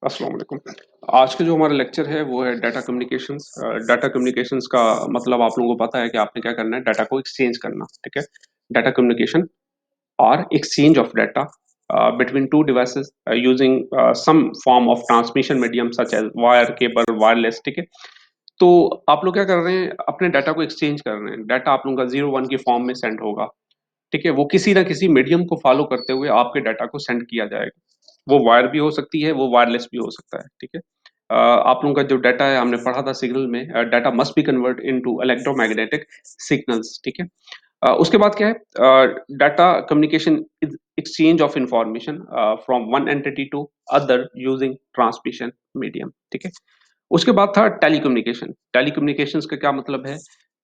अस्सलाम वालेकुम। आज का जो हमारा लेक्चर है वो है डाटा कम्युनिकेशंस। डाटा कम्युनिकेशंस का मतलब आप लोगों को पता है कि आपने क्या करना है, डाटा को एक्सचेंज करना, ठीक है? Data communication or exchange of data between two devices using some form of transmission medium such as wire, cable, wireless, ठीक है? तो आप लोग क्या कर रहे हैं, अपने डाटा को एक्सचेंज कर रहे हैं। डाटा आप लोगों का 0-1 की फॉर्म में सेंड होगा, ठीक है? वो किसी ना किसी मीडियम को फॉलो करते हुए आपके डाटा को सेंड किया जाएगा। वो वायर भी हो सकती है, वो वायरलेस भी हो सकता है, ठीक है? आप लोगों का जो डाटा है, हमने पढ़ा था सिग्नल में, data must be convert into electromagnetic signals, ठीक है? उसके बाद क्या है, data communication is exchange of information from one entity to other using transmission medium, ठीक है? उसके बाद था टेलीकम्युनिकेशन। टेलीकम्युनिकेशंस का क्या मतलब है?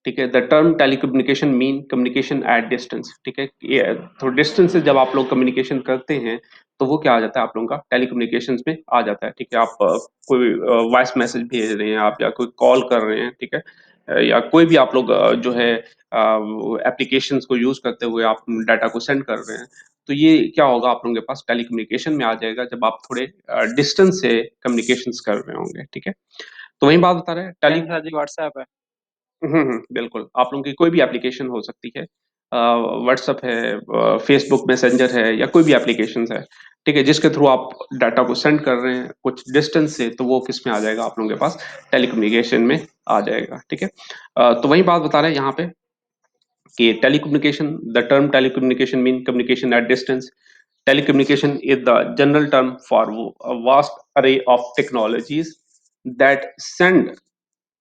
ठीक है, the term telecommunication mean communication at distance, ठीक है? ये तो डिस्टेंस से जब आप लोग कम्युनिकेशन करते हैं, तो वो क्या आ जाता है आप लोगों का टेलीकम्युनिकेशंस में आ जाता है, ठीक है? आप कोई वॉइस मैसेज भेज रहे हैं आप, या कोई कॉल कर रहे हैं, ठीक है? या कोई भी आप लोग जो है एप्लीकेशंस को यूज करते हुए आप डाटा को सेंड कर रहे हैं, तो ये क्या होगा आप लोगों के पास टेलीकम्युनिकेशन में आ जाएगा, जब आप थोड़े डिस्टेंस से कम्युनिकेशंस कर रहे होंगे, ठीक है? तो वही बात बता रहे हैं टेली। टाइम था जी व्हाट्सएप है। बिल्कुल, आप लोगों की कोई भी एप्लीकेशन हो सकती है, व्हाट्सएप है, फेसबुक मैसेंजर है, या कोई भी एप्लीकेशंस है, ठीक है? जिसके थ्रू आप डाटा को सेंड कर रहे हैं कुछ डिस्टेंस से, तो वो किस में आ जाएगा आप लोगों के पास, टेलीकम्युनिकेशन में आ जाएगा, ठीक है? तो वही बात बता रहे हैं यहाँ पे कि telecommunication, the term telecommunication mean communication at distance. Telecommunication is the general term for a vast array of technologies that send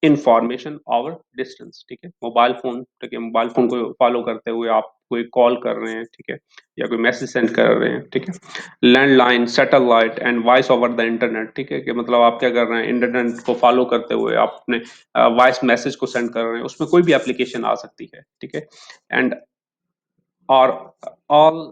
information over distance, ठीक है? मोबाइल फोन, ठीक है? मोबाइल फोन को फॉलो करते हुए आप कोई कॉल कर रहे हैं, ठीक है? या कोई मैसेज सेंड कर रहे हैं, ठीक है? Landline, satellite and voice over the internet, ठीक है? कि मतलब आप क्या कर रहे हैं, इंटरनेट को फॉलो करते हुए आप अपने वॉइस मैसेज को सेंड कर रहे हैं, उसमें कोई भी एप्लीकेशन आ सकती है, ठीक है? एंड और ऑल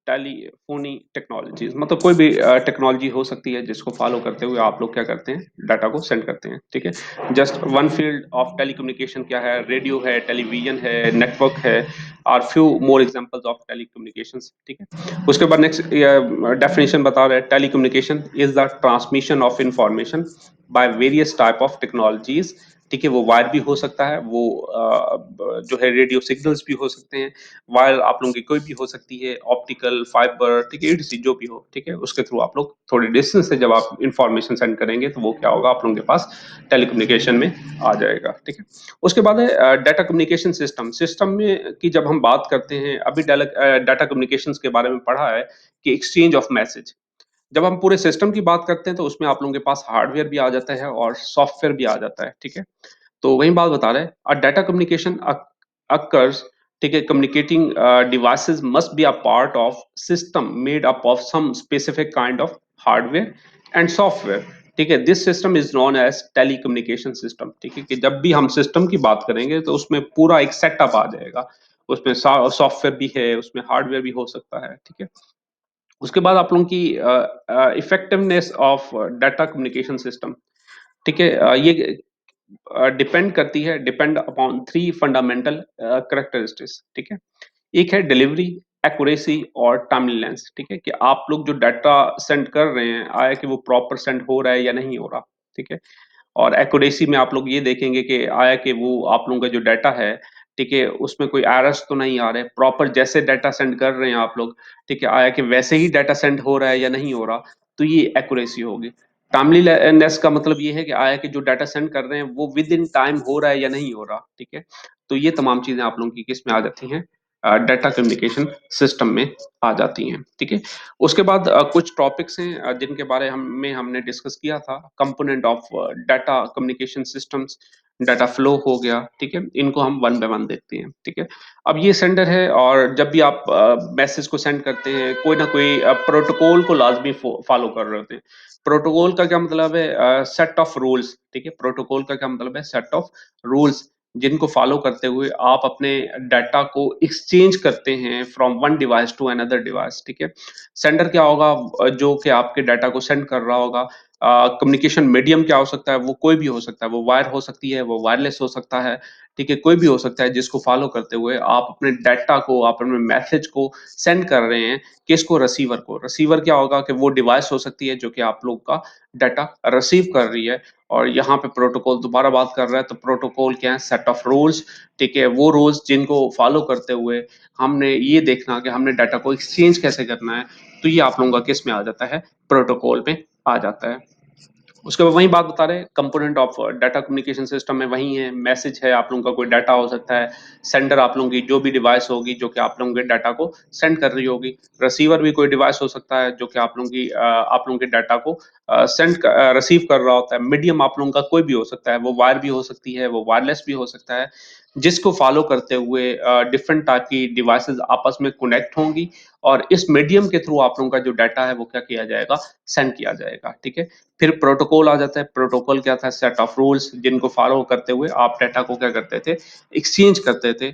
टेलीफोनी टेक्नोलॉजीज, मतलब कोई भी टेक्नोलॉजी हो सकती है जिसको फॉलो करते हुए आप लोग क्या करते हैं, डाटा को सेंड करते हैं, ठीक है? Just one field of telecommunication क्या है, रेडियो है, टेलीविजन है, नेटवर्क है, और few more examples of telecommunications, ठीक है? उसके बाद नेक्स्ट डेफिनेशन बता रहे हैं, telecommunication is the transmission of information by various type of technologies, ठीक है? वो वायर भी हो सकता है, वो जो है रेडियो सिग्नल्स भी हो सकते हैं, वायर आप लोगों की कोई भी हो सकती है, ऑप्टिकल, फाइबर, ठीक है? ETC जो भी हो, ठीक है? उसके थ्रू आप लोग थोड़े डिस्टेंस से जब आप इंफॉर्मेशन सेंड करेंगे, तो वो क्या होगा आप लोगों के पास टेलीकम्युनिकेशन में आ जाएगा, ठीक है? उसके बाद है डाटा कम्युनिकेशन सिस्टम। सिस्टम में की जब हम बात करते हैं, अभी डाटा कम्युनिकेशन के बारे में पढ़ा है कि एक्सचेंज ऑफ मैसेज। जब हम पूरे सिस्टम की बात करते हैं, तो उसमें आप लोगों के पास हार्डवेयर भी आ जाता है और सॉफ्टवेयर भी आ जाता है, ठीक है? तो वही बात बता रहे हैं, डाटा कम्युनिकेशन occurs, ठीक है? Communicating devices must be a part of system made up of some specific kind of hardware and software, ठीक है? This system is known as telecommunication system, ठीक है? कि जब भी हम सिस्टम की बात करेंगे, तो उसमें पूरा एक सेटअप आ जाएगा, उसमें सॉफ्टवेयर भी है, उसमें हार्डवेयर भी हो सकता है, ठीक है? उसके बाद आप लोगों की effectiveness of data communication system, ठीक है? ये डिपेंड करती है, depend upon three fundamental characteristics, ठीक है? एक है डिलीवरी, एक्यूरेसी और टाइमलीनेस, ठीक है? कि आप लोग जो डाटा सेंड कर रहे हैं, आया कि वो प्रॉपर सेंड हो रहा है या नहीं हो रहा, ठीक है? और एक्यूरेसी में आप लोग ये देखेंगे कि आया कि वो आप लोगों का जो डाटा है, ठीक है? उसमें कोई एरर्स तो नहीं आ रहे, प्रॉपर जैसे डाटा सेंड कर रहे हैं आप लोग, ठीक है? आया कि वैसे ही डाटा सेंड हो रहा है या नहीं हो रहा, तो ये एक्यूरेसी होगी। टाइमलीनेस का मतलब ये है कि आया कि जो डाटा सेंड कर रहे हैं, वो विद इन टाइम हो रहा है या नहीं हो रहा, ठीक है? तो ये तमाम चीजें आप लोगों की किस में आ जाती हैं, डाटा कम्युनिकेशन सिस्टम में आ जाती हैं, ठीक है? उसके बाद कुछ टॉपिक्स हैं जिनके बारे में हमने डिस्कस किया था, component of data communication systems, data flow हो गया, ठीक है? इनको हम वन बाय वन देखते हैं, ठीक है? अब ये सेंडर है, और जब भी आप मैसेज को सेंड करते हैं, कोई ना कोई प्रोटोकॉल को लाजमी फॉलो कर रहे होते हैं। प्रोटोकॉल का क्या मतलब है, सेट ऑफ रूल्स, ठीक है? प्रोटोकॉल का क्या मतलब है, सेट ऑफ रूल्स, जिनको फॉलो करते हुए आप अपने डाटा को एक्सचेंज करते हैं from one device to another device, ठीक है? सेंडर क्या होगा, जो कि आपके डाटा को सेंड कर रहा होगा, कम्युनिकेशन मीडियम क्या हो सकता है, वो कोई भी हो सकता है, वो वायर हो सकती है, वो वायरलेस हो सकता है, ठीक है? कोई भी हो सकता है जिसको फ़ॉलो करते हुए आप अपने डाटा को, आप अपने मैसेज को सेंड कर रहे हैं, किसको? रिसीवर को। रिसीवर क्या होगा कि वो डिवाइस हो सकती है जो कि आप लोग का डाटा रिसीव कर रही है और यहाँ पे प्रोटोकॉल दोबारा बात कर रहा है, तो प्रोटोकॉल क्या है? सेट ऑफ रूल्स, ठीक है? वो रूल्स जिनको फ़ॉलो करते हुए हमने ये देखना कि हमने डाटा को एक्सचेंज कैसे करना है, तो ये आप लोगों का किस में आ जाता है? प्रोटोकॉल में आ जाता है। उसके बाद वही बात बता रहे हैं, component of data communication system में वही है, मैसेज है, आप लोगों का कोई डाटा हो सकता है, सेंडर आप लोगों की जो भी डिवाइस होगी जो कि आप लोगों के डाटा को सेंड कर रही होगी, रिसीवर भी कोई डिवाइस हो सकता है जो कि आप लोगों के डाटा को रिसीव कर रहा होता है, मीडियम आप लोगों का कोई भी हो सकता है, वो वायर भी हो सकती है, वो वायरलेस भी हो सकता है, जिसको फॉलो करते हुए डिफरेंट टाइप की डिवाइसेस आपस में कनेक्ट होंगी और इस मीडियम के थ्रू आप लोगों का जो डाटा है वो क्या किया जाएगा? सेंड किया जाएगा, ठीक है? फिर प्रोटोकॉल आ जाता है। प्रोटोकॉल क्या था? सेट ऑफ रूल्स जिनको फॉलो करते हुए आप डाटा को क्या करते थे? एक्सचेंज करते थे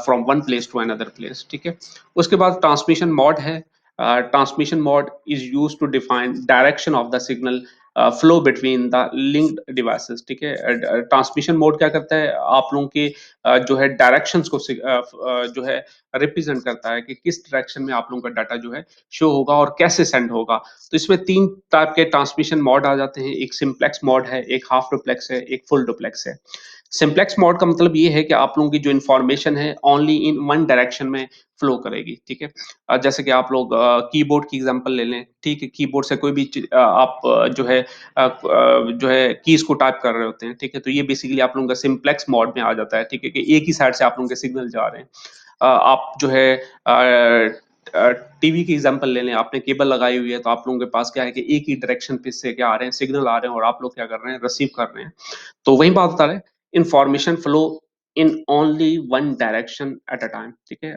from one place to another place, ठीक है? उसके बाद ट्रांसमिशन मोड है। Transmission mode is used to define direction of the signal flow between the linked devices, ठीक है? ट्रांसमिशन मोड क्या करता है? आप लोगों के जो है डायरेक्शंस को जो है रिप्रेजेंट करता है कि किस डायरेक्शन में आप लोगों का डाटा जो है शो होगा और कैसे सेंड होगा। तो इसमें 3 टाइप के ट्रांसमिशन मोड आ जाते हैं, एक सिंप्लेक्स मोड है, एक हाफ डुप्लेक्स है, एक फुल डुप्लेक्स है। सिंप्लेक्स मोड का मतलब ये है कि आप लोगों की जो इन्फॉर्मेशन है ओनली इन वन डायरेक्शन में फ्लो करेगी, ठीक है? जैसे कि आप लोग कीबोर्ड की एग्जांपल ले लें, ठीक है? कीबोर्ड से कोई भी आप जो है कीज़ को टाइप कर रहे होते हैं, ठीक है? तो ये बेसिकली आप लोगों का सिंप्लेक्स मोड में आ जाता है, ठीक है? कि एक ही साइड से आप लोगों के सिग्नल जा रहे हैं। आप जो है टीवी की एग्जांपल ले लें, आपने केबल लगाई हुई है, तो आप लोगों के पास क्या है कि एक ही डायरेक्शन पे से क्या आ रहे हैं, सिग्नल आ रहे हैं और आप लोग क्या कर रहे हैं, रिसीव कर रहे हैं। तो वही बात बता रहे हैं, information flow in only one direction at a time, ठीक है?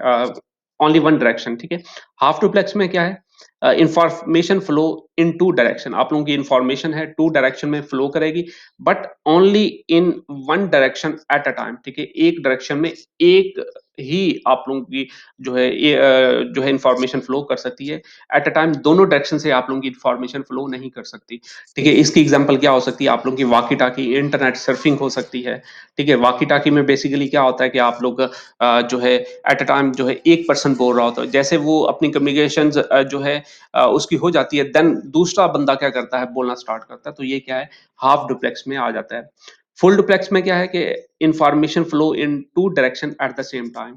ओनली वन डायरेक्शन, ठीक है? हाफ डुप्लेक्स में क्या है? Information flow in two direction, आप लोगों की इन्फॉर्मेशन है टू डायरेक्शन में फ्लो करेगी, but only in one direction at a time, ठीक है? एक डायरेक्शन में एक ही आप लोगों की जो है इन्फॉर्मेशन फ्लो कर सकती है। एट अ टाइम दोनों डायरेक्शन से आप लोगों की इन्फॉर्मेशन फ्लो नहीं कर सकती, ठीक है? इसकी एग्जांपल क्या हो सकती है? आप लोगों की वॉकी-टॉकी इंटरनेट सर्फिंग हो सकती है, ठीक है? वॉकी-टॉकी में बेसिकली क्या होता है कि आप लोग जो है एट अ टाइम जो है एक पर्सन बोल रहा होता है, जैसे वो अपनी कम्युनिकेशंस जो है उसकी हो जाती है, देन दूसरा बंदा क्या करता है? बोलना स्टार्ट करता है, तो ये क्या है? हाफ डुप्लेक्स में आ जाता है। फुल डुप्लेक्स में क्या है कि information flow in two direction at the same time,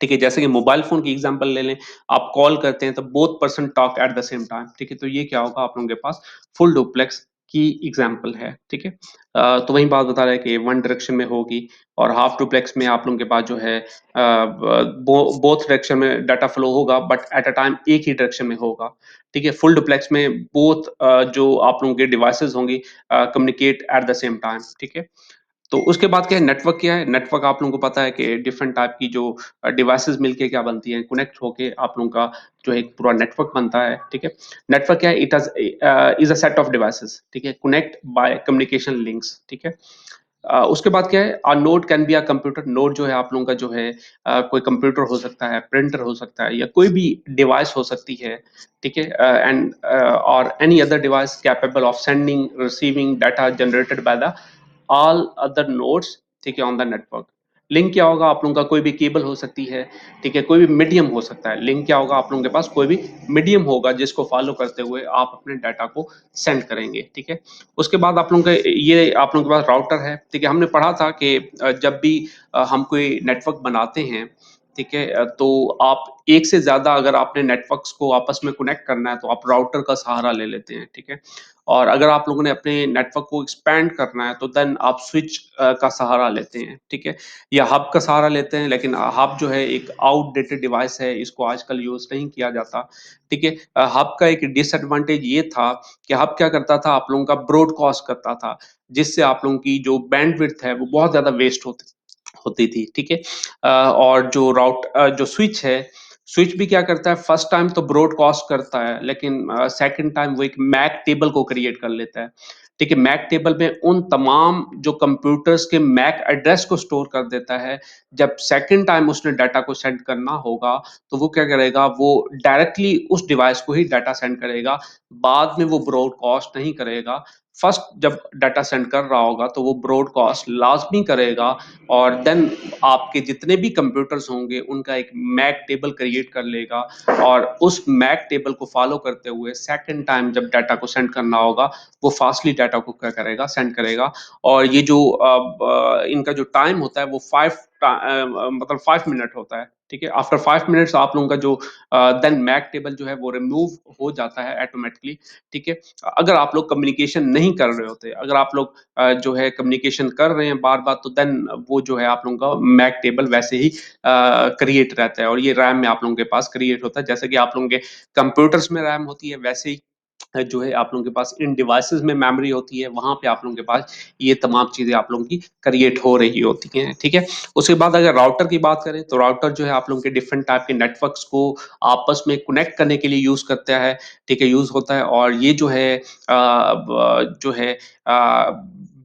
ठीक है? जैसे कि मोबाइल फ़ोन की एग्ज़ाम्पल ले लें, आप कॉल करते हैं तो both person talk eight the same time, ठीक है? तो ये क्या होगा? आप लोगों के पास फुल डुप्लेक्स की एग्ज़ाम्पल है, ठीक है? तो वही बात बता रहा है कि वन डायरेक्शन में होगी और हाफ डुप्लेक्स में आप लोगों के पास जो है बोथ डायरेक्शन में डाटा फ्लो होगा बट एट अ टाइम एक ही डायरेक्शन में होगा, ठीक है? फुल डुप्लेक्स में बोथ जो आप लोगों के डिवाइसेज़ होंगी communicate eight the same time, ठीक है? तो उसके बाद क्या है, नेटवर्क क्या है? नेटवर्क आप लोगों को पता है कि डिफरेंट टाइप की जो डिवाइसेज़ मिलके क्या बनती हैं, कनेक्ट होके आप लोगों का जो है एक पूरा नेटवर्क बनता है, ठीक है? नेटवर्क क्या है? Is a set of devices, ठीक है? कनेक्ट बाय कम्युनिकेशन लिंक्स, ठीक है? उसके बाद क्या है? Node can be a computer, node जो है आप लोगों का जो है कोई कंप्यूटर हो सकता है, प्रिंटर हो सकता है या कोई भी डिवाइस हो सकती है, ठीक है? और any other device capable of sending, receiving data generated by the all other nodes, ठीक है, ऑन द नेटवर्क। लिंक क्या होगा? आप लोगों का कोई भी केबल हो सकती है, ठीक है? कोई भी मीडियम हो सकता है। लिंक क्या होगा? आप लोगों के पास कोई भी मीडियम होगा जिसको फॉलो करते हुए आप अपने डाटा को सेंड करेंगे, ठीक है? उसके बाद आप लोगों का ये आप लोगों के पास राउटर है, ठीक है? हमने पढ़ा था कि जब भी हम कोई नेटवर्क बनाते हैं, ठीक है? तो आप एक से ज़्यादा अगर आपने नेटवर्क्स को आपस में कनेक्ट करना है, तो आप राउटर का सहारा ले लेते हैं, ठीक है? और अगर आप लोगों ने अपने नेटवर्क को एक्सपैंड करना है, तो देन आप स्विच का सहारा लेते हैं, ठीक है? या हब का सहारा लेते हैं, लेकिन हब जो है एक आउटडेटेड डिवाइस है, इसको आजकल यूज़ नहीं किया जाता, ठीक है? हब का एक डिसएडवांटेज ये था कि हब क्या करता था? आप लोगों का ब्रॉडकास्ट करता था, जिससे आप लोगों की जो बैंडविड्थ है, वो बहुत ज़्यादा वेस्ट होती होती थी, ठीक है? और जो स्विच है, स्विच भी क्या करता है? फर्स्ट टाइम तो ब्रॉडकास्ट करता है, लेकिन सेकंड टाइम वो एक मैक टेबल को क्रिएट कर लेता है, ठीक है, मैक टेबल में उन तमाम जो कंप्यूटर्स के मैक एड्रेस को स्टोर कर देता है। जब सेकंड टाइम उसने डाटा को सेंड करना होगा, तो वो क्या करेगा, वो डायरेक्टली उस डिवाइस को ही डाटा सेंड करेगा, बाद में वो ब्रॉडकास्ट नहीं करेगा। फर्स्ट जब डाटा सेंड कर रहा होगा, तो वो ब्रॉडकास्ट लाज़मी करेगा और देन आपके जितने भी कंप्यूटर्स होंगे, उनका एक मैक टेबल क्रिएट कर लेगा और उस मैक टेबल को फॉलो करते हुए सेकंड टाइम जब डाटा को सेंड करना होगा, वो फास्टली डाटा को क्या करेगा, सेंड करेगा। और ये जो इनका जो टाइम होता है वो 5 मिनट होता है, ठीक है। आफ्टर 5 मिनट्स आप लोगों का जो देन मैक टेबल जो है वो रिमूव हो जाता है ऑटोमेटिकली, ठीक है। अगर आप लोग कम्युनिकेशन नहीं कर रहे होते, अगर आप लोग जो है कम्युनिकेशन कर रहे हैं बार-बार, तो देन वो जो है आप लोगों का मैक टेबल वैसे ही क्रिएट रहता है और ये रैम में आप लोगों के पास क्रिएट होता है। जैसे कि आप लोगों के कंप्यूटर्स में रैम होती है, वैसे ही जो है आप लोगों के पास इन डिवाइसेज़ में मेमोरी होती है, वहाँ पे आप लोगों के पास ये तमाम चीज़ें आप लोगों की क्रिएट हो रही होती हैं, ठीक है? उसके बाद अगर राउटर की बात करें, तो राउटर जो है आप लोगों के डिफरेंट टाइप के नेटवर्क्स को आपस में कनेक्ट करने के लिए यूज़ करता है, ठीक है? यूज़ होता है और ये जो है जो है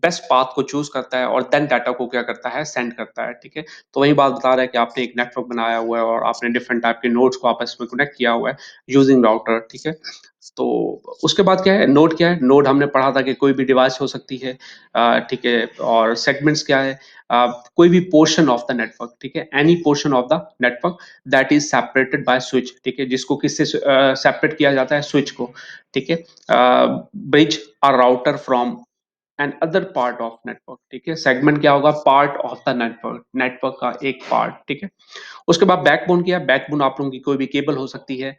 बेस्ट पाथ को चूज़ करता है और देन डाटा को क्या करता है, सेंड करता है, ठीक है? तो वही बात बता रहा है कि आपने एक नेटवर्क बनाया हुआ है और आपने डिफरेंट टाइप के नोड्स को आपस में कनेक्ट किया हुआ है यूजिंग राउटर, ठीक है? तो उसके बाद क्या है, नोड क्या है? नोड हमने पढ़ा था कि कोई भी डिवाइस हो सकती है, ठीक है। और सेगमेंट्स क्या है? कोई भी पोर्शन ऑफ द नेटवर्क, ठीक है। Any portion of the network that is separated by switch, ठीक है। जिसको किससे सेपरेट किया जाता है? स्विच को, ठीक है। ब्रिज और router from and other part of network, ठीक है। सेगमेंट क्या होगा? Part of the network, network का एक पार्ट, ठीक है। उसके बाद बैकबोन क्या है? बैकबोन आप लोगों की कोई भी केबल हो सकती है,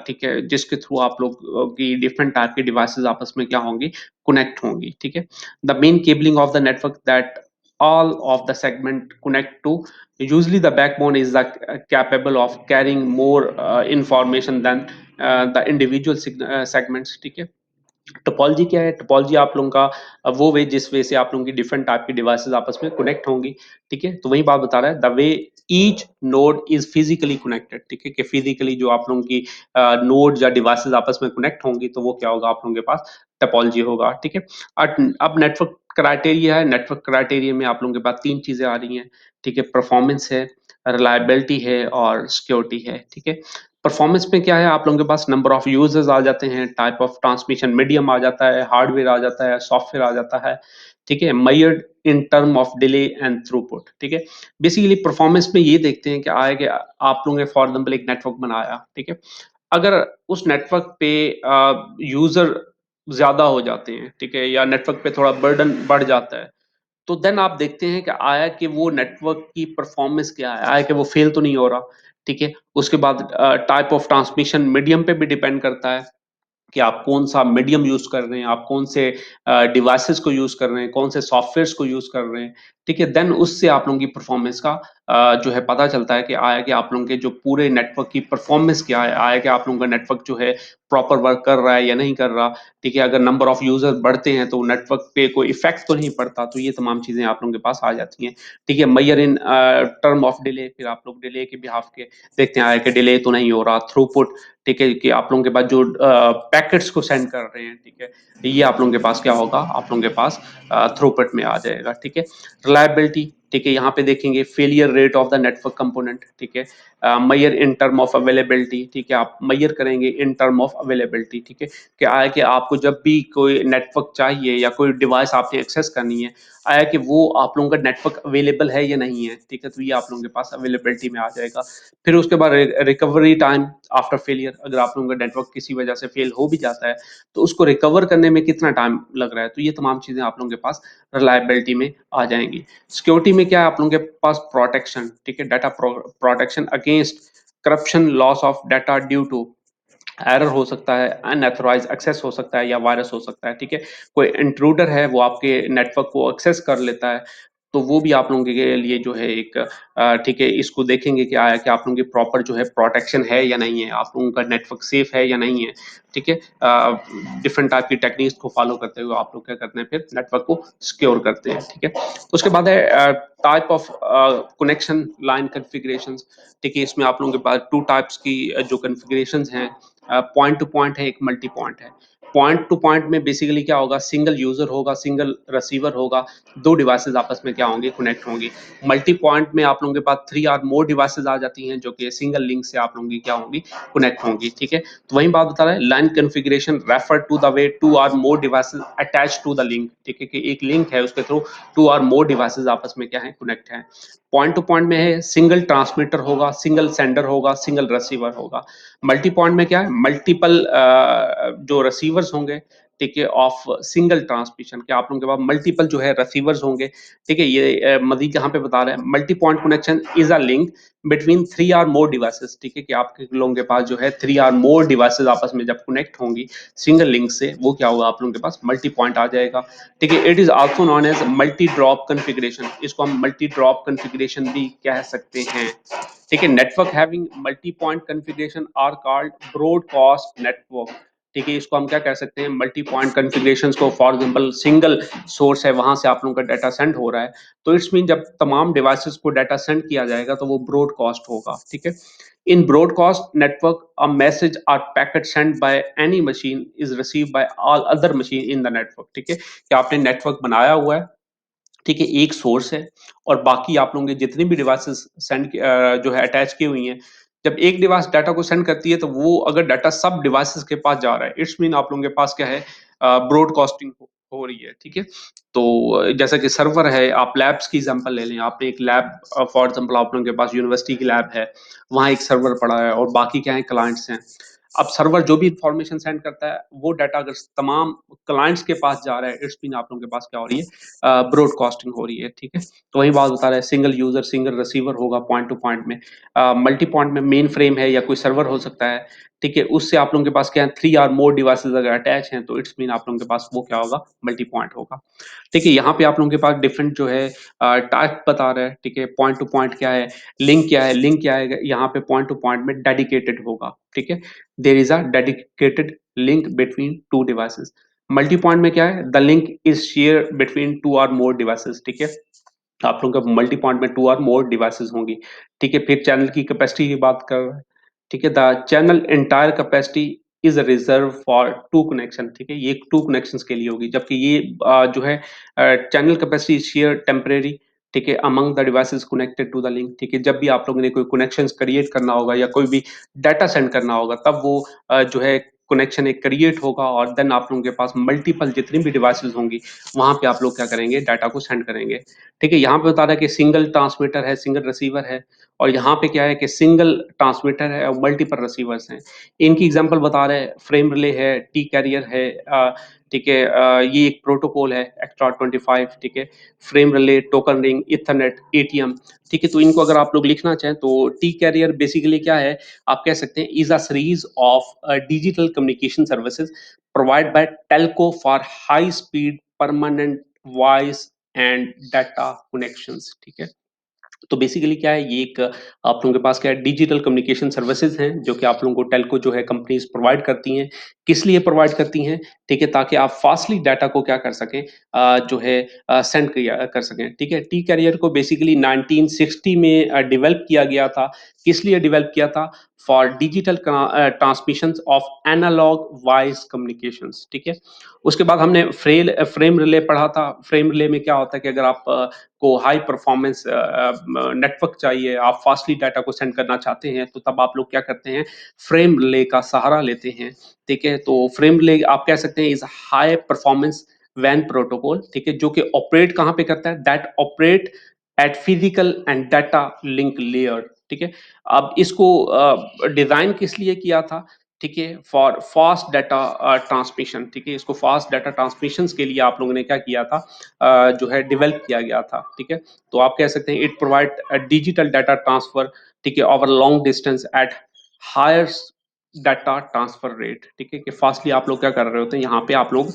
ठीक है, जिसके थ्रू आप लोग की डिफरेंट टाइप के डिवाइसेस आपस में क्या होंगी? कनेक्ट होंगी, ठीक है। The main cabling of the network that all of the segment connect to, usually the backbone is the capable of carrying more information than the individual segments, ठीक है। टोपोलॉजी क्या है? टोपोलॉजी आप लोगों का वो वे जिस वे से आप लोगों की डिफरेंट टाइप की डिवाइसेस आपस में कनेक्ट होंगी, ठीक है। तो वही बात बता रहा है, the way each node is physically connected, ठीक है, कि फिजिकली जो आप लोगों की नोड या डिवाइसेस आपस में कनेक्ट होंगी, तो वो क्या होगा? आप लोगों के पास टोपोलॉजी होगा, ठीक है। अब नेटवर्क क्राइटेरिया है। नेटवर्क क्राइटेरिया में आप लोगों के पास तीन चीजें आ रही हैं, ठीक है। परफॉर्मेंस है, रिलायबिलिटी है और सिक्योरिटी है, ठीक है। परफॉर्मेंस में क्या है? आप लोगों के पास नंबर ऑफ यूजर्स आ जाते हैं, टाइप ऑफ ट्रांसमिशन मीडियम आ जाता है, हार्डवेयर आ जाता है, सॉफ्टवेयर आ जाता है, ठीक है। Measured in term of delay and throughput, ठीक है। बेसिकली परफॉर्मेंस में ये देखते हैं कि आए कि आप लोगों ने फॉर एग्जाम्पल एक नेटवर्क बनाया, ठीक है। अगर उस नेटवर्क पे यूजर ज्यादा हो जाते हैं, ठीक है, या नेटवर्क पे थोड़ा बर्डन बढ़ जाता है, तो देन आप देखते हैं कि आया कि वो नेटवर्क की परफॉर्मेंस क्या है, आया कि वो फेल तो नहीं हो रहा, ठीक है। उसके बाद टाइप ऑफ ट्रांसमिशन मीडियम पे भी डिपेंड करता है कि आप कौन-सा मीडियम यूज़ कर रहे हैं, आप कौन से डिवाइसेज़ को यूज़ कर रहे हैं, कौन से सॉफ्टवेयर्स को यूज़ कर रहे हैं, ठीक है? देन उससे आप लोगों की परफ़ॉर्मेंस का जो है पता चलता है कि आया कि आप लोगों के जो पूरे नेटवर्क की परफ़ॉर्मेंस क्या है, आया कि आप लोगों का नेटवर्क जो है प्रॉपर वर्क कर रहा है या नहीं कर रहा, ठीक है? अगर नंबर ऑफ यूज़र बढ़ते हैं तो नेटवर्क पे कोई इफ़ेक्ट तो नहीं पड़ता, तो ये तमाम चीज़ें आप लोगों के पास आ जाती हैं, ठीक है? Measure in term of delay, फिर आप लोग डिले के बिहाफ़ के देखते हैं, आया कि डिले तो नहीं हो रहा, थ्रूपुट, ठीक है, कि आप लोगों के पास जो पैकेट्स को सेंड कर रहे हैं, ठीक है, ये आप लोगों के पास क्या होगा? आप लोगों के पास थ्रूपुट में आ जाएगा, ठीक है। रिलायबिलिटी, ठीक है, यहाँ पे देखेंगे failure rate of the network component, ठीक है। Measure in term of availability, ठीक है, आप मेजर करेंगे इन टर्म ऑफ अवेलेबिलिटी, ठीक है। क्या है कि आपको जब भी कोई नेटवर्क चाहिए या कोई डिवाइस आपने एक्सेस करनी है, आया कि वो आप लोगों का नेटवर्क अवेलेबल है या नहीं है, ठीक है, तो ये आप लोगों के पास अवेलेबिलिटी में आ जाएगा। फिर उसके बाद रिकवरी टाइम आफ्टर फेलियर, अगर आप लोगों का नेटवर्क किसी वजह से फेल हो भी जाता है, तो उसको रिकवर करने में कितना टाइम लग रहा है, तो ये तमाम चीजें आप लोगों के पास रिलायबिलिटी में आ जाएंगी। सिक्योरिटी में क्या है? आप लोगों के पास प्रोटेक्शन, ठीक है, data protection against corruption, loss of data due to error हो सकता है, अनऑथराइज्ड एक्सेस हो सकता है या वायरस हो सकता है, ठीक है। कोई इंट्रूडर है वो आपके नेटवर्क को एक्सेस कर लेता है, तो वो भी आप लोगों के लिए जो है एक ठीक है, इसको देखेंगे कि आया कि आप लोगों की प्रॉपर जो है प्रोटेक्शन है या नहीं है, आप लोगों का नेटवर्क सेफ है या नहीं है, ठीक है। डिफरेंट टाइप की टेक्निक्स को फॉलो करते हुए आप लोग क्या करते हैं, फिर नेटवर्क को सिक्योर करते हैं, ठीक है। उसके बाद है type of connection line configurations, ठीक है। इसमें आप लोगों के पास 2 टाइप्स की जो कॉन्फ़िगरेशंस हैं, पॉइंट टू पॉइंट है, एक मल्टी पॉइंट है। पॉइंट टू पॉइंट में बेसिकली क्या होगा, सिंगल यूजर होगा, सिंगल रिसीवर होगा, दो डिवाइसेस आपस में क्या होंगे, कनेक्ट होंगी। मल्टी पॉइंट में आप लोगों के पास 3 और मोर डिवाइसेस आ जाती हैं जो कि सिंगल लिंक से आप लोगों की क्या होंगी, कनेक्ट होंगी। ठीक है, तो वही बात बता रहा है, line configuration refer to the way 2 और more devices attach to the link. ठीक है, कि एक लिंक है उसके थ्रू 2 और मोर डिवाइसेस आपस में क्या है, कनेक्ट है। पॉइंट टू पॉइंट में है, सिंगल ट्रांसमीटर होगा, सिंगल सेंडर होगा, सिंगल रिसीवर होगा। मल्टी पॉइंट में क्या है, मल्टीपल जो रिसीवर्स होंगे, ठीक है, ऑफ सिंगल ट्रांसमिशन के आप लोगों के पास मल्टीपल जो है रिसीवर्स होंगे। ठीक है, ये मजीद यहाँ पे बता रहे हैं, multi point connection is a link between 3 और मोर डिवाइसेस। ठीक है, कि आपके लोगों के पास जो है 3 और मोर डिवाइसेस आपस में जब कनेक्ट होंगी सिंगल लिंक से, वो क्या होगा, आप लोगों के पास मल्टी पॉइंट आ जाएगा। ठीक है, it is also known as multi drop configuration, इसको हम मल्टी ड्रॉप कॉन्फ़िगरेशन भी कह सकते हैं। ठीक है, network having multi point configuration are called broadcast network. ठीक है, इसको हम क्या कह सकते हैं, मल्टी पॉइंट कॉन्फ़िगरेशंस को, फॉर एग्जांपल सिंगल सोर्स है, वहां से आप लोगों का डाटा सेंड हो रहा है, तो इट्स मीन जब तमाम डिवाइसेस को डाटा सेंड किया जाएगा तो वो ब्रॉडकास्ट होगा। ठीक है, इन ब्रॉडकास्ट नेटवर्क अ मैसेज और packet send by any machine is received by all other machine in the network. ठीक है, कि आपने नेटवर्क बनाया हुआ है, ठीक है, एक सोर्स है और बाकी आप लोगों के जितनी भी डिवाइसेस सेंड जो है अटैच की हुई हैं, जब एक डिवाइस डाटा को सेंड करती है तो वो अगर डाटा सब डिवाइसेस के पास जा रहा है, इट्स मीन आप लोगों के पास क्या है, ब्रॉडकास्टिंग हो रही है। ठीक है, तो जैसा कि सर्वर है, आप लैब्स की एग्जांपल ले लें, आपने एक लैब, फॉर एग्जांपल आप लोगों के पास यूनिवर्सिटी की लैब है, वहाँ एक सर्वर पड़ा है और बाकी क्या है, क्लाइंट्स हैं। अब सर्वर जो भी इंफॉर्मेशन सेंड करता है, वो डाटा अगर तमाम क्लाइंट्स के पास जा रहा है, इट्स मीन आप लोगों के पास क्या हो रही है, ब्रॉडकास्टिंग हो रही है। ठीक है, तो वही बात बता रहा है, सिंगल यूजर सिंगल रिसीवर होगा पॉइंट टू पॉइंट में। मल्टी पॉइंट में मेन फ्रेम है या कोई सर्वर हो सकता है। ठीक है, उससे आप लोगों के पास क्या है, 3 और मोर डिवाइसेस अगर अटैच हैं तो इट्स मीन आप लोगों के पास वो क्या होगा, मल्टी पॉइंट होगा। ठीक है, यहाँ पे आप लोगों के पास डिफरेंट जो है टाइप बता रहा है। ठीक है, पॉइंट टू पॉइंट क्या है, लिंक क्या है, लिंक क्या है, यहाँ पे पॉइंट टू पॉइंट में डेडिकेटेड होगा। ठीक है, there is a dedicated link between two devices. Multi point में क्या है, the link is share between two और मोर डिवाइसेस। ठीक है, आप लोगों का मल्टी पॉइंट में 2 और मोर डिवाइसेस होंगी। ठीक है, फिर चैनल की कैपेसिटी की बात कर रहा है। ठीक है, the channel entire capacity is reserve for 2 connection. ठीक है, ये 2 कनेक्शंस के लिए होगी, जबकि ये जो है चैनल कैपेसिटी शेयर टेम्परेरी। ठीक है, among the devices connected to the link. ठीक है, जब भी आप लोगों ने कोई कनेक्शंस क्रिएट करना होगा या कोई भी डाटा सेंड करना होगा, तब वो जो है कनेक्शन एक क्रिएट होगा और देन आप लोगों के पास मल्टीपल जितनी भी डिवाइसेस होंगी, वहां पे आप लोग क्या करेंगे, डाटा को सेंड करेंगे। ठीक है, यहाँ पे बता रहा है कि सिंगल ट्रांसमीटर है, सिंगल रिसीवर है, और यहाँ पे क्या है कि सिंगल ट्रांसमीटर है और मल्टीपल रिसीवर्स हैं। इनकी एग्जांपल बता रहे हैं, फ्रेम रिले है, टी कैरियर है, ठीक है, ये एक प्रोटोकॉल है एक्स्ट्रा 25। ठीक है, frame relay, token ring, Ethernet, ATM. ठीक है, तो इनको अगर आप लोग लिखना चाहें तो टी कैरियर बेसिकली क्या है, आप कह सकते हैं is a series of digital communication services provide by Telco for high speed permanent voice and data connections. ठीक है, तो बेसिकली क्या है, ये एक आप लोगों के पास क्या है, डिजिटल कम्युनिकेशन सर्विसेज हैं जो कि आप लोगों को टेलको जो है कंपनीज प्रोवाइड करती हैं। किस लिए प्रोवाइड करती हैं, ठीक है, ताकि आप फास्टली डाटा को क्या कर सकें, जो है सेंड कर सकें। ठीक है, टी कैरियर को बेसिकली 1960 में डेवलप किया गया था। किस लिए डेवलप किया था, for digital transmission of analog voice communications. ठीक है, उसके बाद हमने फ्रेम रिले पढ़ा था। फ्रेम रिले में क्या होता है कि अगर आप को हाई परफॉर्मेंस नेटवर्क चाहिए, आप फास्टली डाटा को सेंड करना चाहते हैं, तो तब आप लोग क्या करते हैं, फ्रेम रिले का सहारा लेते हैं। ठीक है, तो फ्रेम रिले आप कह सकते हैं इज हाई परफॉर्मेंस वैन प्रोटोकॉल। ठीक है, जो कि ऑपरेट कहाँ पे करता है, that operate at physical and data link layer. ठीक है, अब इसको डिजाइन किस लिए किया था, ठीक है, फॉर फास्ट डाटा ट्रांसमिशन। ठीक है, इसको फास्ट डाटा ट्रांसमिशन के लिए आप लोगों ने क्या किया था, जो है डेवलप किया गया था। ठीक है, तो आप कह सकते हैं it provide digital data transfer, ठीक है, over long distance at higher data transfer rate. ठीक है, कि फास्टली आप लोग क्या कर रहे होते हैं, यहाँ पे आप लोग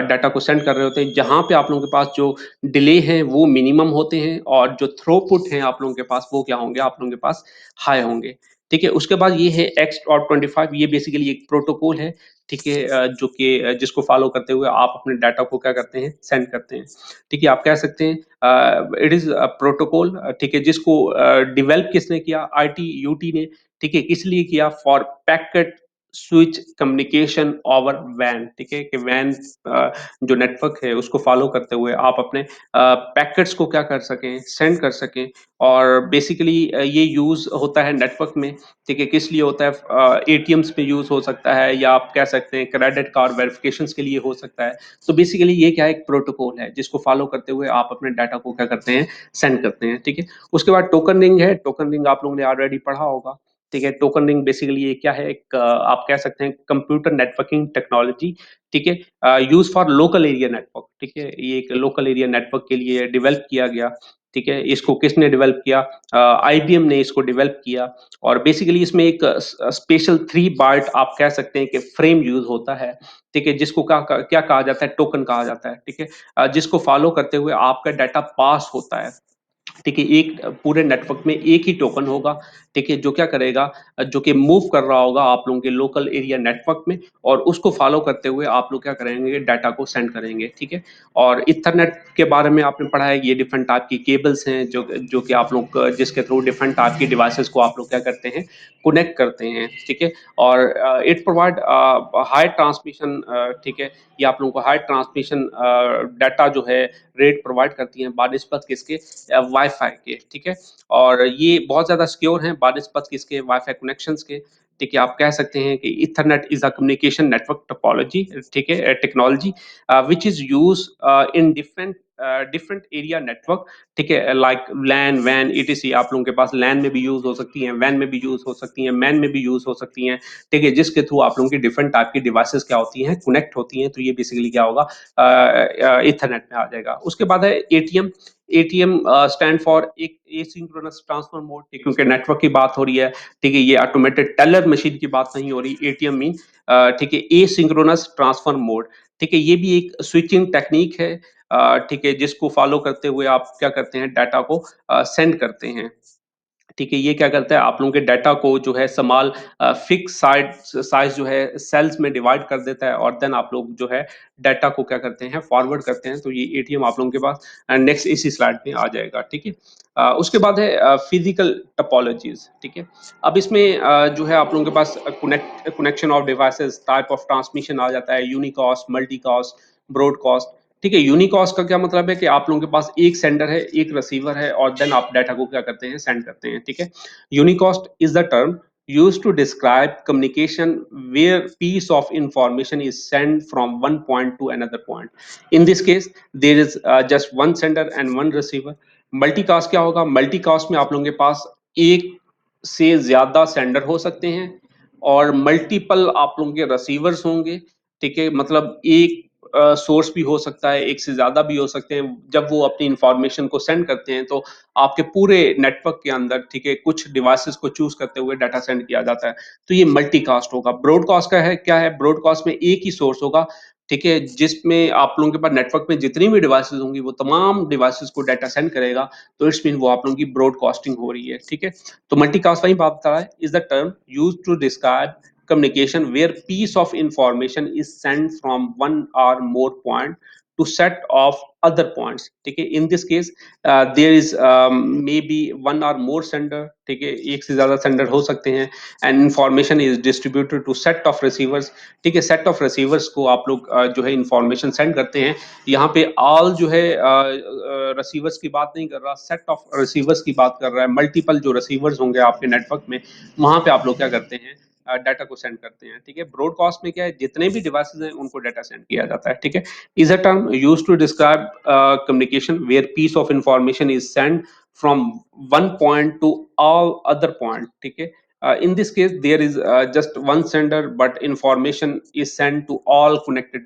डाटा को सेंड कर रहे होते हैं, जहाँ पे आप लोगों के पास जो डिले है वो मिनिमम होते हैं और जो थ्रोपुट है आप लोगों के पास वो क्या होंगे, आप लोगों के पास हाई होंगे। ठीक है, उसके बाद ये है एक्स और 25, ये बेसिकली एक प्रोटोकॉल है। ठीक है, जो कि जिसको फॉलो करते हुए आप अपने डाटा को क्या करते हैं, सेंड करते हैं। ठीक है, आप कह सकते हैं इट इज प्रोटोकॉल। ठीक है, जिसको डेवलप किसने किया, आईटी यूटी ने। ठीक है, किस लिए किया, for packet switch communication over वैन, ठीक है, कि वैन जो नेटवर्क है उसको फॉलो करते हुए आप अपने पैकेट्स को क्या कर सकें, सेंड कर सकें। और बेसिकली ये यूज होता है नेटवर्क में, ठीक है, किस लिए होता है, एटीएम्स में यूज हो सकता है, या आप कह सकते हैं क्रेडिट कार्ड वेरिफिकेशन के लिए हो सकता है। तो बेसिकली ये क्या है, एक प्रोटोकॉल है जिसको फॉलो करते हुए आप अपने डाटा को क्या करते हैं, सेंड करते हैं, ठीक है। उसके बाद टोकन रिंग है, टोकन रिंग आप लोगों ने ऑलरेडी पढ़ा होगा, ठीक है। टोकन रिंग बेसिकली ये क्या है, एक आप कह सकते हैं कंप्यूटर नेटवर्किंग टेक्नोलॉजी, ठीक है, use for local area network, ठीक है। ये एक लोकल एरिया नेटवर्क के लिए डेवलप किया गया, ठीक है। इसको किसने डेवलप किया, आईबीएम ने इसको डेवलप किया। और बेसिकली इसमें एक स्पेशल 3 बाइट आप कह सकते हैं कि फ्रेम यूज होता है, ठीक है, जिसको क्या कहा जाता है, टोकन कहा जाता है, ठीक है। जिसको फॉलो करते हुए आपका डाटा पास होता है, ठीक है। एक पूरे नेटवर्क में एक ही टोकन होगा, ठीक है, जो क्या करेगा, जो कि मूव कर रहा होगा आप लोगों के लोकल एरिया नेटवर्क में, और उसको फॉलो करते हुए आप लोग क्या करेंगे, डाटा को सेंड करेंगे, ठीक है। और इथरनेट के बारे में आपने पढ़ा है, ये डिफरेंट टाइप की केबल्स हैं जो जो कि आप लोग जिसके थ्रू डिफरेंट टाइप की डिवाइसेस को आप लोग क्या करते हैं, कनेक्ट करते हैं, ठीक है। और इट प्रोवाइड हाई ट्रांसमिशन, ठीक है, ये आप लोगों को हाई ट्रांसमिशन डाटा जो है रेट प्रोवाइड करती है बानिस्बत किसके, वाईफाई के, ठीक है। और ये बहुत ज्यादा सिक्योर है बानिस्बत किसके, वाईफाई कनेक्शंस के, ठीक है। आप कह सकते हैं कि Ethernet is a communication network topology, ठीक है, technology which is use in different different area network, ठीक है, लाइक लैन वैन ईटीसी। आप लोगों के पास लैन में भी यूज हो सकती है, वैन में भी यूज हो सकती है, मैन में भी यूज हो सकती हैं, ठीक है, जिसके थ्रू आप लोगों की डिफरेंट टाइप की डिवाइसेस क्या होती हैं, कनेक्ट होती हैं। तो ये बेसिकली क्या होगा, इथरनेट में आ जाएगा। उसके बाद है एटीएम। एटीएम स्टैंड फॉर एक एसिंक्रोनस ट्रांसफर मोड, क्योंकि नेटवर्क की बात हो रही है, ठीक है, ये ऑटोमेटेड टेलर मशीन की बात नहीं हो रही। एटीएम मीन, ठीक है, एसिंक्रोनस ट्रांसफर मोड, ठीक है। ये भी एक स्विचिंग टेक्निक है, ठीक है, जिसको फॉलो करते हुए आप क्या करते हैं, डाटा को सेंड करते हैं, ठीक है। ये क्या करता है, आप लोगों के डाटा को जो है समाल फिक्स साइज जो है सेल्स में डिवाइड कर देता है, और देन आप लोग जो है डाटा को क्या करते हैं, फॉरवर्ड करते हैं। तो ये एटीएम आप लोगों के पास नेक्स्ट इसी स्लाइड में आ जाएगा, ठीक है। उसके बाद है फिजिकल टपोलॉजीज, ठीक है। अब इसमें जो है आप लोगों के पास connection of devices, type of transmission आ जाता है, यूनिकास्ट, मल्टीकास्ट, ब्रॉडकास्ट, ठीक है। यूनिकास्ट का क्या मतलब है कि आप लोगों के पास एक सेंडर है, एक रिसीवर है, और देन आप डाटा को क्या करते हैं, सेंड करते हैं, ठीक है। Unicast is the term used to describe communication where piece of information is sent from one point to another point. In this case there is just one sender and one receiver. Multicast क्या होगा, multicast में आप लोगों के पास एक से ज्यादा sender हो सकते हैं, और मल्टीपल आप लोगों के रिसीवर्स होंगे, ठीक है। मतलब एक सोर्स भी हो सकता है, एक से ज्यादा भी हो सकते हैं। जब वो अपनी इंफॉर्मेशन को सेंड करते हैं तो आपके पूरे नेटवर्क के अंदर, ठीक है, कुछ डिवाइसेस को चूज करते हुए डाटा सेंड किया जाता है। तो ये मल्टीकास्ट होगा। ब्रॉडकास्ट का है क्या है, ब्रॉडकास्ट में एक ही सोर्स होगा, ठीक है, जिसमें आप लोगों के पास नेटवर्क में जितनी भी डिवाइसेस होंगी वो तमाम डिवाइसेस को डाटा सेंड करेगा। तो इट्स मीन वो आप लोगों की ब्रॉडकास्टिंग हो रही है, ठीक है। तो मल्टीकास्ट वही बात बता रहा है, is the term use to describe communication where piece of information is sent from one or more point to set of other points, ठीक है। In this case there is maybe one or more sender, ठीक है, एक से ज्यादा sender हो सकते हैं, and information is distributed to set of receivers, ठीक है। सेट ऑफ रिसीवर्स को आप लोग जो है इंफॉर्मेशन सेंड करते हैं। यहाँ पे ऑल जो है रिसीवर्स की बात नहीं कर रहा, सेट ऑफ रिसीवर्स की बात कर रहा है। मल्टीपल जो रिसीवर्स होंगे आपके नेटवर्क में, वहां पे आप लोग क्या करते हैं, डाटा को सेंड करते हैं, ठीक है। ब्रॉडकास्ट में क्या है, जितने भी डिवाइसेस हैं उनको डाटा सेंड किया जाता है, ठीक है। Is a term used to describe communication where piece of information is send from one point to all other point, ठीक है। In this case there is just one sender but information is sent to all connected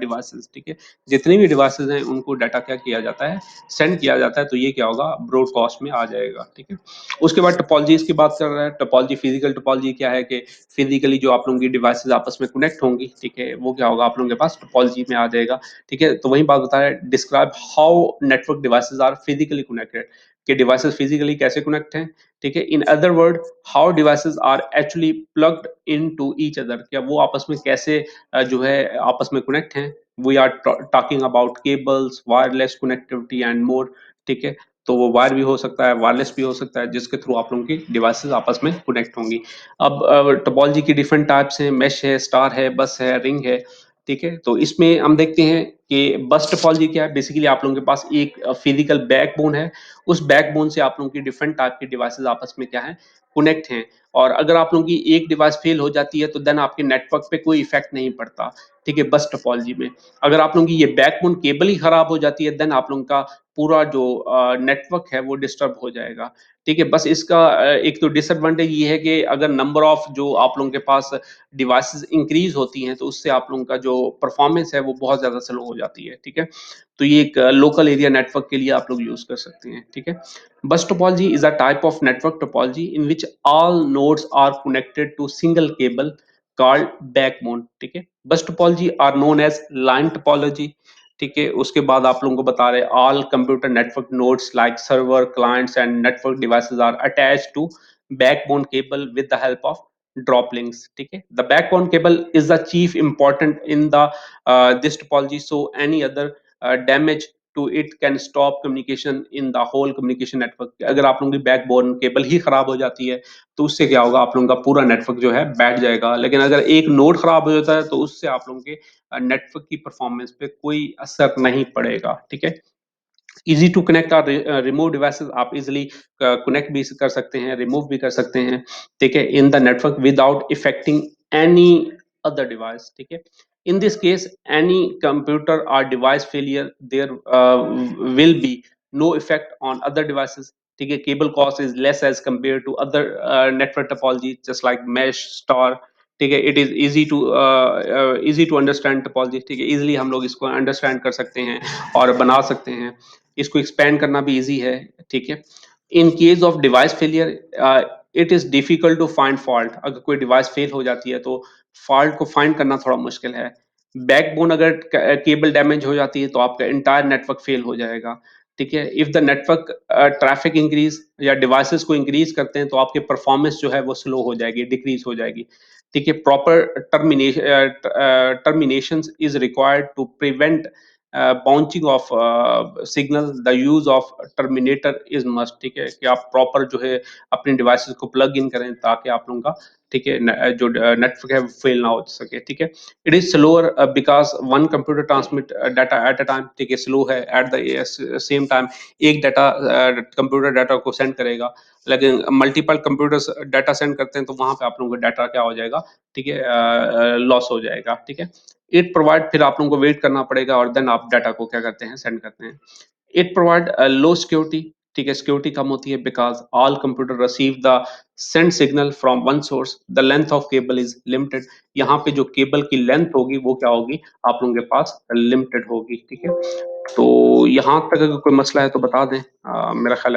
devices, ठीक है। जितने भी devices हैं उनको data क्या किया जाता है, सेंड किया जाता है। तो ये क्या होगा, ब्रॉडकास्ट में आ जाएगा, ठीक है। उसके बाद टोपोलॉजीज की बात कर रहा है। टोपोलॉजी, फिजिकल टोपोलॉजी क्या है कि फिजिकली जो आप लोगों की डिवाइसेस आपस में कनेक्ट होंगी, ठीक है, वो क्या होगा, आप लोगों के पास टोपोलॉजी में आ जाएगा, ठीक है। तो वही बात बता है, describe how network devices are physically connected, कि डिवाइसेस फिजिकली कैसे कनेक्ट हैं, ठीक है। In other word, how devices are actually plugged into each other, क्या वो आपस में कैसे जो है आपस में कनेक्ट हैं। We are talking about cables, wireless connectivity and more, ठीक है। तो वो वायर भी हो सकता है, वायरलेस भी हो सकता है, जिसके थ्रू आप लोगों की डिवाइसेज़ आपस में कनेक्ट होंगी। अब टोपोलॉजी की डिफरेंट टाइप्स हैं, मेश है, स्टार है, बस है, रिंग है, ठीक है? तो इसमें हम देखते हैं कि बस टोपोलॉजी क्या है, बेसिकली आप लोगों के पास एक फिजिकल बैकबोन है, उस बैकबोन से आप लोगों की डिफरेंट टाइप की डिवाइसेज़ आपस में क्या है, कनेक्ट हैं और अगर आप लोगों की एक डिवाइस फेल हो जाती है, तो देन आपके नेटवर्क पे कोई इफ़ेक्ट नहीं पड़ता, ठीक है? बस टोपोलॉजी में। अगर आप लोगों की ये बैकबोन केबल ही खराब हो जाती है, देन आप लोगों का पूरा जो नेटवर्क है, वो डिस्टर्ब हो जाएगा, ठीक है? बस इसका एक तो डिसएडवांटेज ये है कि अगर नंबर ऑफ जो आप लोगों के पास डिवाइसेज़ इंक्रीज़ होती हैं, तो उससे आप लोगों का जो परफ़ॉर्मेंस है, वो बहुत ज़्यादा स्लो हो जाती है, ठीक है? तो ये एक लोकल एरिया नेटवर्क के लिए आप लोग यूज़ कर सकते हैं, ठीक है? Bus topology is a type of network topology in which all nodes are connected to single cable called backbone, ठीक है? Bus topology are known as line topology, ठीक है? उसके बाद आप लोगों को बता रहे हैं all computer network nodes like server, clients and network devices are attached to backbone cable with the help of drop links, ठीक है? The backbone cable is the chief important in the this topology, so any other damage to it can stop communication in the whole communication network. अगर आप लोगों की backbone cable ही खराब हो जाती है, तो उससे क्या होगा आप लोगों का पूरा नेटवर्क जो है बैठ जाएगा। लेकिन अगर एक नोड खराब हो जाता है, तो उससे आप लोगों के नेटवर्क की परफॉर्मेंस पे कोई असर नहीं पड़ेगा, ठीक है? ईज़ी टू कनेक्ट और रिमूव डिवाइसेज़ आप इज़िली कनेक्ट भी कर सकते हैं, रिमूव भी कर सकते हैं, ठीक है? In the network without affecting any other device, ठीक है? In this case, any computer or device failure, there will be no effect on other devices. ठीक है, cable cost is less as compared to other network topology, just like mesh, star. ठीक है, it is easy to understand topology. ठीक है, easily हम लोग इसको understand कर सकते हैं और बना सकते हैं। इसको expand करना भी easy है, ठीक है। In case of device failure, it is difficult to find fault. अगर कोई device fail हो जाती है, तो fault को find करना थोड़ा मुश्किल है। बैकबोन अगर केबल डैमेज हो जाती है, तो आपका एंटायर नेटवर्क फेल हो जाएगा, ठीक है? If the network traffic increase या डिवाइसेस को इंक्रीज करते हैं, तो आपकी परफॉर्मेंस जो है वो स्लो हो जाएगी, डिक्रीज हो जाएगी, ठीक है? Proper termination is required to prevent bouncing of signal. The use of terminator is must, ठीक है? कि आप प्रॉपर जो है अपने डिवाइसेस को प्लग इन करें, ताकि आप लोगों का, ठीक है, जो नेटवर्क है फेल ना हो सके, ठीक है? It is slower because one computer transmit data at a time, ठीक है? स्लो है, एट द सेम टाइम एक डाटा कंप्यूटर डाटा को सेंड करेगा, लेकिन मल्टीपल कंप्यूटर्स डाटा सेंड करते हैं, तो वहां पे आप लोगों का डाटा क्या हो जाएगा, ठीक है, लॉस हो जाएगा, ठीक है? इट प्रोवाइड, फिर आप लोगों को वेट करना पड़ेगा और देन आप डाटा को क्या करते हैं, सेंड करते हैं। इट प्रोवाइड लो सिक्योरिटी, ठीक है? सिक्योरिटी कम होती है because all computer receive the send signal from one source, the length of cable is limited. यहाँ पे जो केबल की लेंथ होगी, वो क्या होगी, आप लोगों के पास लिमिटेड होगी, ठीक है? तो यहाँ तक अगर कोई मसला है तो बता दें। मेरा ख्याल है आप